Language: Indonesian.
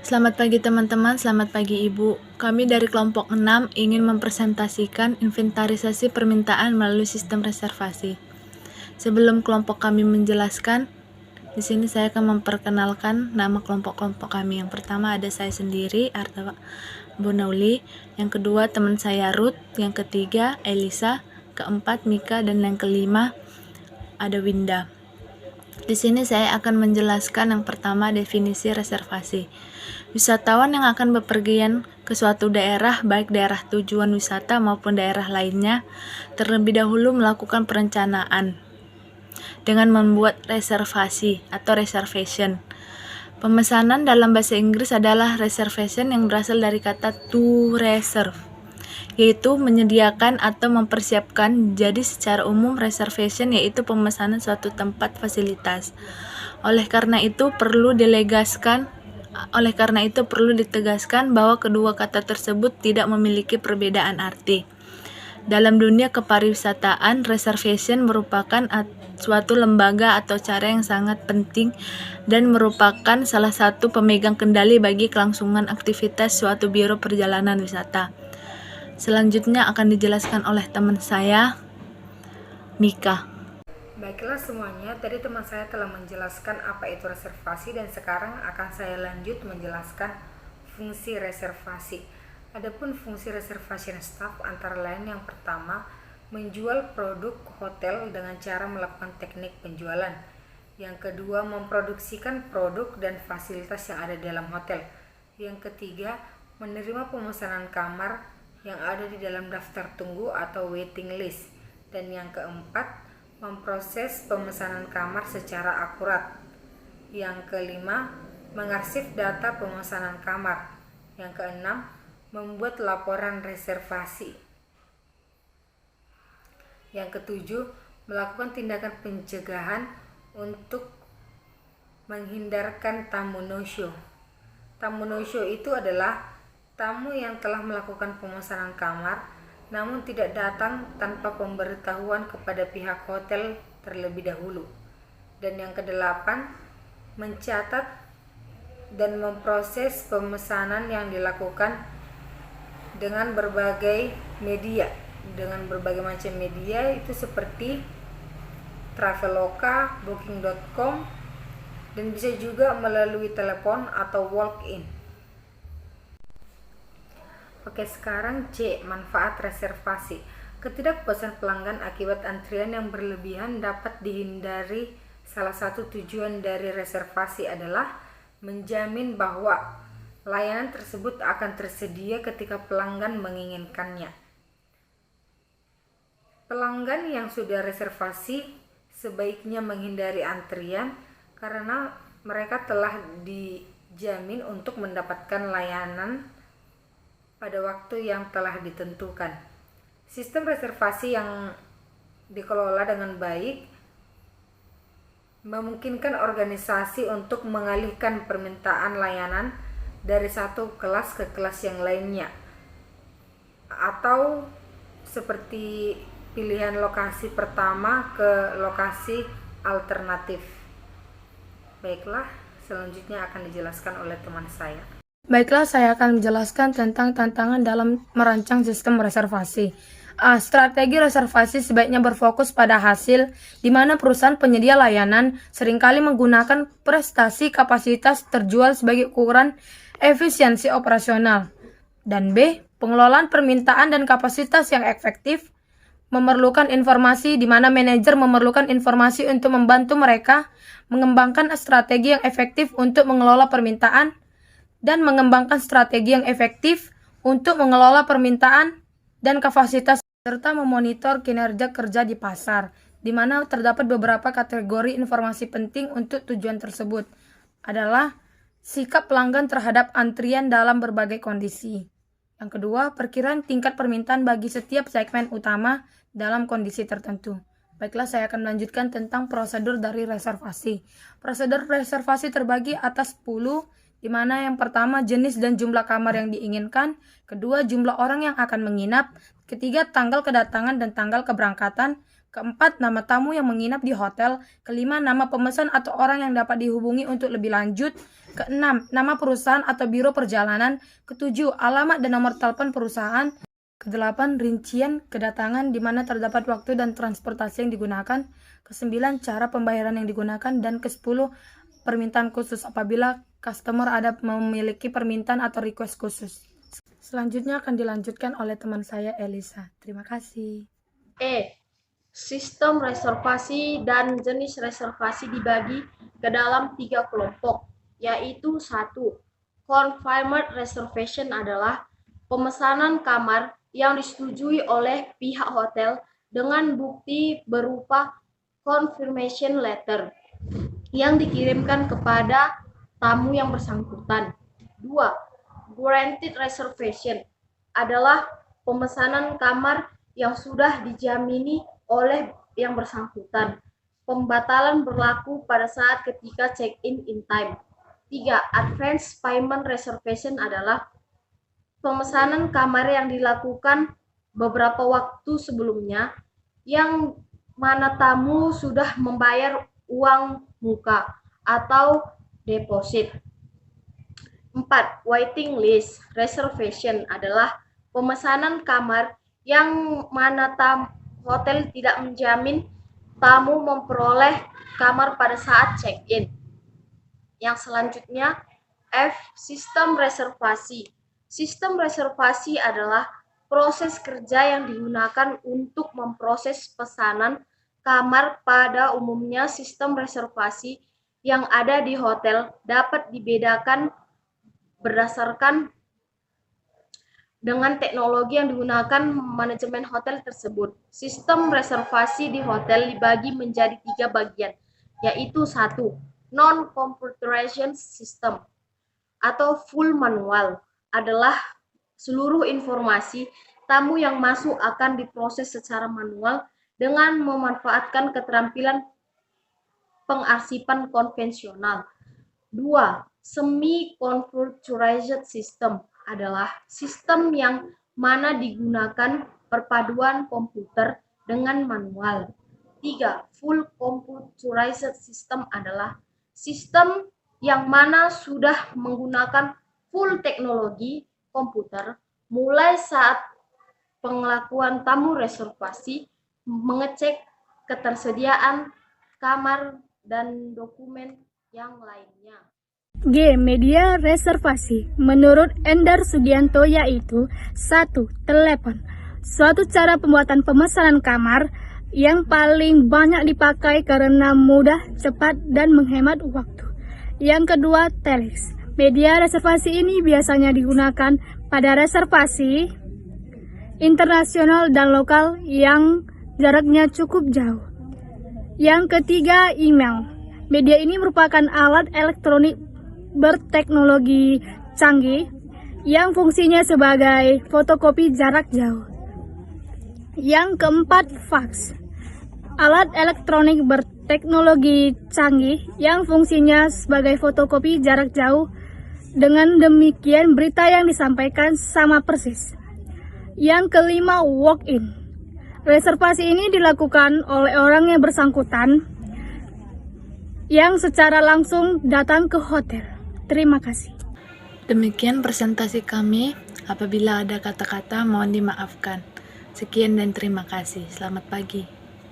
Selamat pagi teman-teman, selamat pagi Ibu. Kami dari kelompok 6 ingin mempresentasikan inventarisasi permintaan melalui sistem reservasi. Sebelum kelompok kami menjelaskan, di sini saya akan memperkenalkan nama kelompok-kelompok kami. Yang pertama ada saya sendiri, Arta Bonauli. Yang kedua teman saya Ruth. Yang ketiga Elisa. Keempat Mika. Dan yang kelima ada Winda. Di sini saya akan menjelaskan yang pertama definisi reservasi. Wisatawan yang akan bepergian ke suatu daerah, baik daerah tujuan wisata maupun daerah lainnya, terlebih dahulu melakukan perencanaan dengan membuat reservasi atau reservation. Pemesanan dalam bahasa Inggris adalah reservation yang berasal dari kata to reserve, yaitu menyediakan atau mempersiapkan. Jadi secara umum reservation yaitu pemesanan suatu tempat fasilitas. Oleh karena itu perlu ditegaskan bahwa kedua kata tersebut tidak memiliki perbedaan arti. Dalam dunia kepariwisataan, reservation merupakan suatu lembaga atau cara yang sangat penting dan merupakan salah satu pemegang kendali bagi kelangsungan aktivitas suatu biro perjalanan wisata. Selanjutnya akan dijelaskan oleh teman saya, Mika. Baiklah semuanya, tadi teman saya telah menjelaskan apa itu reservasi dan sekarang akan saya lanjut menjelaskan fungsi reservasi. Adapun fungsi reservation staff antara lain yang pertama, menjual produk hotel dengan cara melakukan teknik penjualan. Yang kedua, memproduksikan produk dan fasilitas yang ada dalam hotel. Yang ketiga, menerima pemesanan kamar yang ada di dalam daftar tunggu atau waiting list. Dan yang keempat, memproses pemesanan kamar secara akurat. Yang kelima, mengarsip data pemesanan kamar. Yang keenam, membuat laporan reservasi. Yang ketujuh, melakukan tindakan pencegahan untuk menghindarkan tamu no-show. Tamu no-show itu adalah tamu yang telah melakukan pemesanan kamar namun tidak datang tanpa pemberitahuan kepada pihak hotel terlebih dahulu. Dan yang kedelapan, mencatat dan memproses pemesanan yang dilakukan dengan berbagai media, dengan berbagai macam media itu seperti Traveloka, Booking.com, dan bisa juga melalui telepon atau walk-in. Oke, sekarang C, manfaat reservasi. Ketidakpuasan pelanggan akibat antrian yang berlebihan dapat dihindari. Salah satu tujuan dari reservasi adalah menjamin bahwa layanan tersebut akan tersedia ketika pelanggan menginginkannya. Pelanggan yang sudah reservasi sebaiknya menghindari antrian karena mereka telah dijamin untuk mendapatkan layanan pada waktu yang telah ditentukan. Sistem reservasi yang dikelola dengan baik memungkinkan organisasi untuk mengalihkan permintaan layanan dari satu kelas ke kelas yang lainnya, atau seperti pilihan lokasi pertama ke lokasi alternatif. Baiklah, selanjutnya akan dijelaskan oleh teman saya. Baiklah, saya akan menjelaskan tentang tantangan dalam merancang sistem reservasi. Strategi reservasi sebaiknya berfokus pada hasil, di mana perusahaan penyedia layanan seringkali menggunakan prestasi kapasitas terjual sebagai ukuran efisiensi operasional. Dan B, pengelolaan permintaan dan kapasitas yang efektif memerlukan informasi, di mana manajer memerlukan informasi untuk membantu mereka mengembangkan strategi yang efektif untuk mengelola permintaan dan mengembangkan strategi yang efektif untuk mengelola permintaan dan kapasitas, serta memonitor kinerja kerja di pasar, di mana terdapat beberapa kategori informasi penting untuk tujuan tersebut adalah sikap pelanggan terhadap antrian dalam berbagai kondisi. Yang kedua, perkiraan tingkat permintaan bagi setiap segmen utama dalam kondisi tertentu. Baiklah, saya akan melanjutkan tentang prosedur dari reservasi. Prosedur reservasi terbagi atas 10, di mana yang pertama jenis dan jumlah kamar yang diinginkan, kedua jumlah orang yang akan menginap, ketiga tanggal kedatangan dan tanggal keberangkatan, Keempat, nama tamu yang menginap di hotel. Kelima, nama pemesan atau orang yang dapat dihubungi untuk lebih lanjut. Keenam, nama perusahaan atau biro perjalanan. Ketujuh, alamat dan nomor telepon perusahaan. Kedelapan, rincian kedatangan di mana terdapat waktu dan transportasi yang digunakan. Kesembilan, cara pembayaran yang digunakan. Dan kesepuluh, permintaan khusus apabila customer ada memiliki permintaan atau request khusus. Selanjutnya akan dilanjutkan oleh teman saya Elisa. Terima kasih. Sistem reservasi dan jenis reservasi dibagi ke dalam 3 kelompok, yaitu 1. Confirmed reservation adalah pemesanan kamar yang disetujui oleh pihak hotel dengan bukti berupa confirmation letter yang dikirimkan kepada tamu yang bersangkutan. 2. Guaranteed reservation adalah pemesanan kamar yang sudah dijamini oleh yang bersangkutan. Pembatalan berlaku pada saat ketika check-in in time. 3. Advance payment reservation adalah pemesanan kamar yang dilakukan beberapa waktu sebelumnya, yang mana tamu sudah membayar uang muka atau deposit. 4. Waiting list reservation adalah pemesanan kamar yang mana hotel tidak menjamin tamu memperoleh kamar pada saat check-in. Yang selanjutnya, F. Sistem reservasi. Sistem reservasi adalah proses kerja yang digunakan untuk memproses pesanan kamar. Pada umumnya, sistem reservasi yang ada di hotel dapat dibedakan berdasarkan dengan teknologi yang digunakan manajemen hotel tersebut. Sistem reservasi di hotel dibagi menjadi 3 bagian, yaitu 1. Non-computerized system atau full manual adalah seluruh informasi tamu yang masuk akan diproses secara manual dengan memanfaatkan keterampilan pengarsipan konvensional. 2. Semi-computerized system adalah sistem yang mana digunakan perpaduan komputer dengan manual. 3. Full computerized system adalah sistem yang mana sudah menggunakan full teknologi komputer mulai saat pengelakuan tamu reservasi, mengecek ketersediaan kamar dan dokumen yang lainnya. G. Media reservasi. Menurut Endar Sugianto yaitu 1. Telepon. Suatu cara pembuatan pemesanan kamar yang paling banyak dipakai karena mudah, cepat, dan menghemat waktu. Yang kedua, telex. Media reservasi ini biasanya digunakan pada reservasi internasional dan lokal yang jaraknya cukup jauh. Yang ketiga, email. Media ini merupakan alat elektronik berteknologi canggih yang fungsinya sebagai fotokopi jarak jauh. Yang keempat, fax. Alat elektronik berteknologi canggih yang fungsinya sebagai fotokopi jarak jauh. Dengan demikian berita yang disampaikan sama persis. Yang kelima, walk-in. Reservasi ini dilakukan oleh orang yang bersangkutan yang secara langsung datang ke hotel. Terima kasih. Demikian presentasi kami. Apabila ada kata-kata mohon dimaafkan. Sekian dan terima kasih. Selamat pagi.